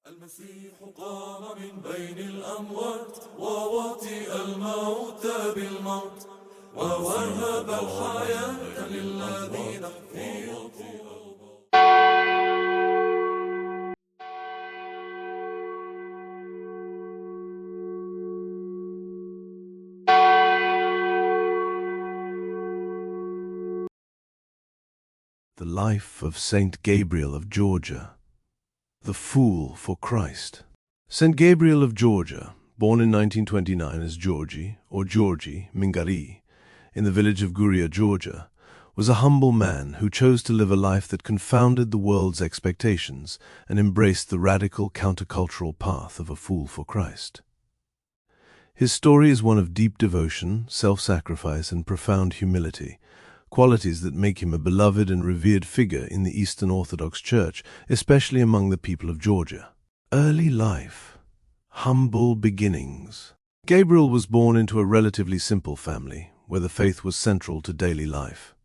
المسيح قام من بين الأموات ووطئ الموت بالموت ووهب الحياة للذين في The Life of Saint Gabriel of Georgia. The Fool for Christ. Saint Gabriel of Georgia, born in 1929 as Georgi or Georgi Mingari in the village of Guria, Georgia, was a humble man who chose to live a life that confounded the world's expectations and embraced the radical countercultural path of a fool for Christ. His story is one of deep devotion, self-sacrifice, and profound humility, qualities that make him a beloved and revered figure in the Eastern Orthodox Church, especially among the people of Georgia. Early life. Humble beginnings. Gabriel was born into a relatively simple family, where the faith was central to daily life.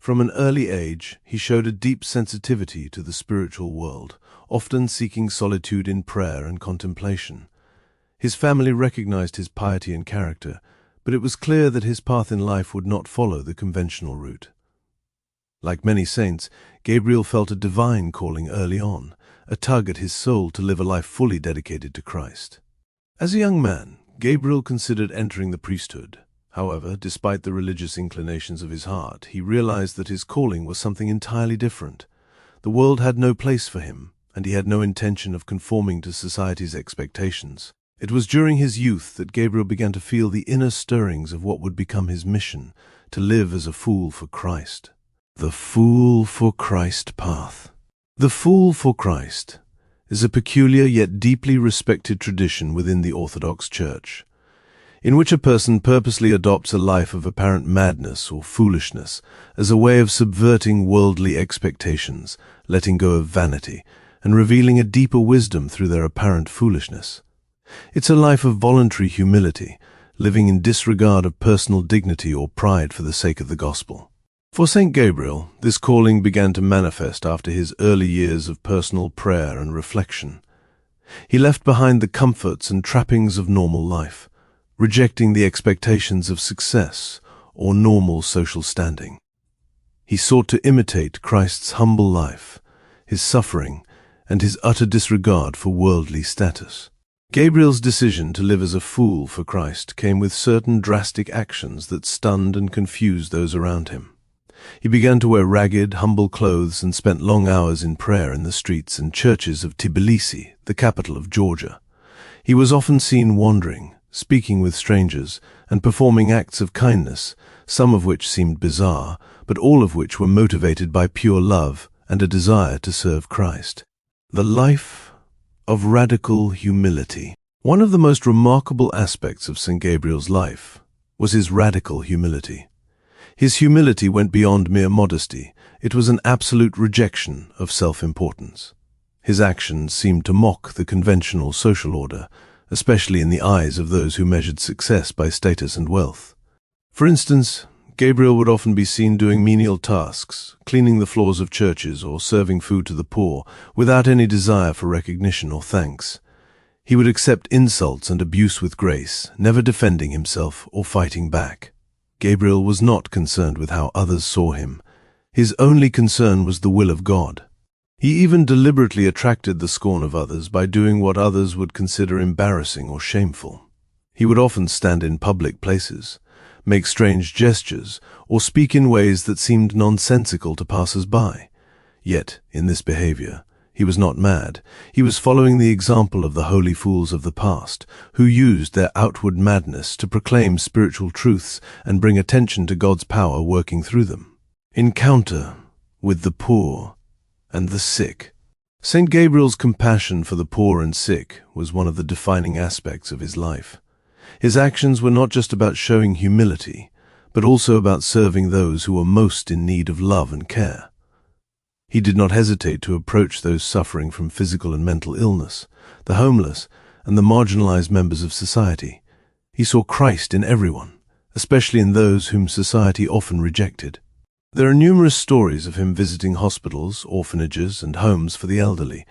From an early age, he showed a deep sensitivity to the spiritual world, often seeking solitude in prayer and contemplation. His family recognized his piety and character, but it was clear that his path in life would not follow the conventional route. Like many saints, Gabriel felt a divine calling early on, a tug at his soul to live a life fully dedicated to Christ. As a young man, Gabriel considered entering the priesthood. However, despite the religious inclinations of his heart, he realized that his calling was something entirely different. The world had no place for him, and he had no intention of conforming to society's expectations. It was during his youth that Gabriel began to feel the inner stirrings of what would become his mission, to live as a fool for Christ. The Fool for Christ path. The Fool for Christ is a peculiar yet deeply respected tradition within the Orthodox Church, in which a person purposely adopts a life of apparent madness or foolishness as a way of subverting worldly expectations, letting go of vanity, and revealing a deeper wisdom through their apparent foolishness. It's a life of voluntary humility, living in disregard of personal dignity or pride for the sake of the gospel. For Saint Gabriel, this calling began to manifest after his early years of personal prayer and reflection. He left behind the comforts and trappings of normal life, rejecting the expectations of success or normal social standing. He sought to imitate Christ's humble life, his suffering, and his utter disregard for worldly status. Gabriel's decision to live as a fool for Christ came with certain drastic actions that stunned and confused those around him. He began to wear ragged, humble clothes and spent long hours in prayer in the streets and churches of Tbilisi, the capital of Georgia. He was often seen wandering, speaking with strangers, and performing acts of kindness, some of which seemed bizarre, but all of which were motivated by pure love and a desire to serve Christ. The life of radical humility. One of the most remarkable aspects of Saint Gabriel's life was his radical humility. His humility went beyond mere modesty. It was an absolute rejection of self-importance. His actions seemed to mock the conventional social order, especially in the eyes of those who measured success by status and wealth. For instance, Gabriel would often be seen doing menial tasks, cleaning the floors of churches or serving food to the poor, without any desire for recognition or thanks. He would accept insults and abuse with grace, never defending himself or fighting back. Gabriel was not concerned with how others saw him. His only concern was the will of God. He even deliberately attracted the scorn of others by doing what others would consider embarrassing or shameful. He would often stand in public places, make strange gestures, or speak in ways that seemed nonsensical to passers-by. Yet, in this behavior, he was not mad. He was following the example of the holy fools of the past, who used their outward madness to proclaim spiritual truths and bring attention to God's power working through them. Encounter with the poor and the sick. Saint Gabriel's compassion for the poor and sick was one of the defining aspects of his life. His actions were not just about showing humility, but also about serving those who were most in need of love and care. He did not hesitate to approach those suffering from physical and mental illness, the homeless, and the marginalized members of society. He saw Christ in everyone, especially in those whom society often rejected. There are numerous stories of him visiting hospitals, orphanages, and homes for the elderly,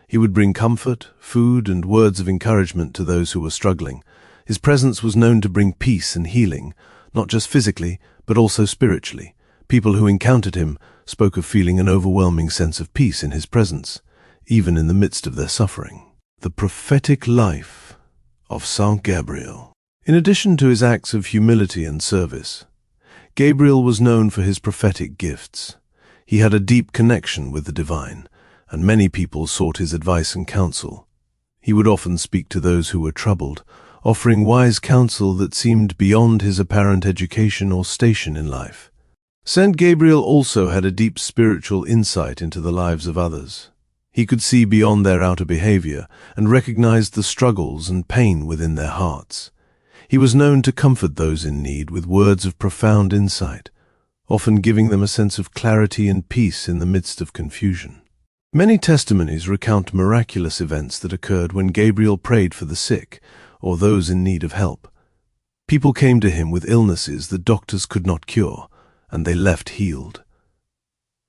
He would bring comfort, food, and words of encouragement to those who were struggling. His presence was known to bring peace and healing, not just physically, but also spiritually. People who encountered him spoke of feeling an overwhelming sense of peace in his presence, even in the midst of their suffering. The prophetic life of Saint Gabriel. In addition to his acts of humility and service, Gabriel was known for his prophetic gifts. He had a deep connection with the divine, and many people sought his advice and counsel. He would often speak to those who were troubled, offering wise counsel that seemed beyond his apparent education or station in life. Saint Gabriel also had a deep spiritual insight into the lives of others. He could see beyond their outer behavior and recognized the struggles and pain within their hearts. He was known to comfort those in need with words of profound insight, often giving them a sense of clarity and peace in the midst of confusion. Many testimonies recount miraculous events that occurred when Gabriel prayed for the sick or those in need of help. People came to him with illnesses that doctors could not cure, and they left healed.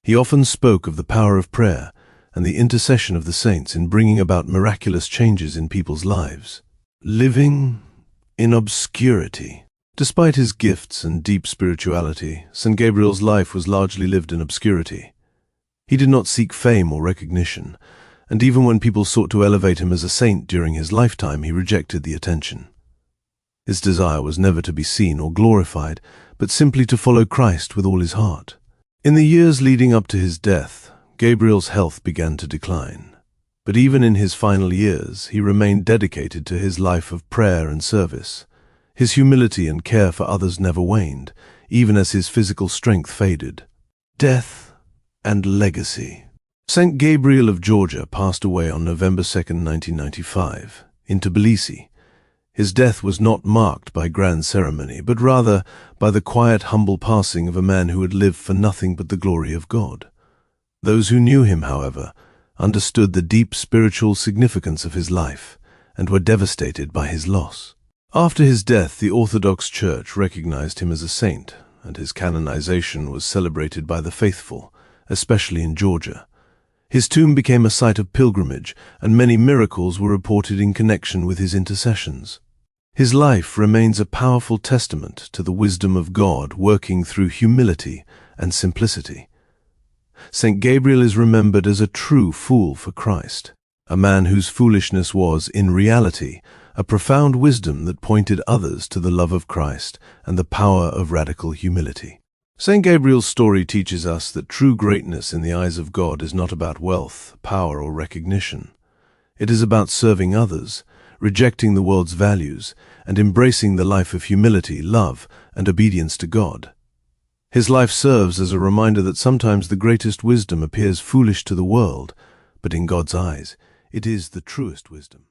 He often spoke of the power of prayer and the intercession of the saints in bringing about miraculous changes in people's lives. Living in obscurity. Despite his gifts and deep spirituality, Saint Gabriel's life was largely lived in obscurity. He did not seek fame or recognition, and even when people sought to elevate him as a saint during his lifetime, he rejected the attention. His desire was never to be seen or glorified, but simply to follow Christ with all his heart. In the years leading up to his death, Gabriel's health began to decline. But even in his final years, he remained dedicated to his life of prayer and service. His humility and care for others never waned, even as his physical strength faded. Death and legacy. Saint Gabriel of Georgia passed away on November 2, 1995, in Tbilisi. His death was not marked by grand ceremony, but rather by the quiet, humble passing of a man who had lived for nothing but the glory of God. Those who knew him, however, understood the deep spiritual significance of his life and were devastated by his loss. After his death, the Orthodox Church recognized him as a saint, and his canonization was celebrated by the faithful, especially in Georgia. His tomb became a site of pilgrimage, and many miracles were reported in connection with his intercessions. His life remains a powerful testament to the wisdom of God working through humility and simplicity. Saint Gabriel is remembered as a true fool for Christ, a man whose foolishness was, in reality, a profound wisdom that pointed others to the love of Christ and the power of radical humility. Saint Gabriel's story teaches us that true greatness in the eyes of God is not about wealth, power, or recognition. It is about serving others, rejecting the world's values, and embracing the life of humility, love, and obedience to God. His life serves as a reminder that sometimes the greatest wisdom appears foolish to the world, but in God's eyes, it is the truest wisdom.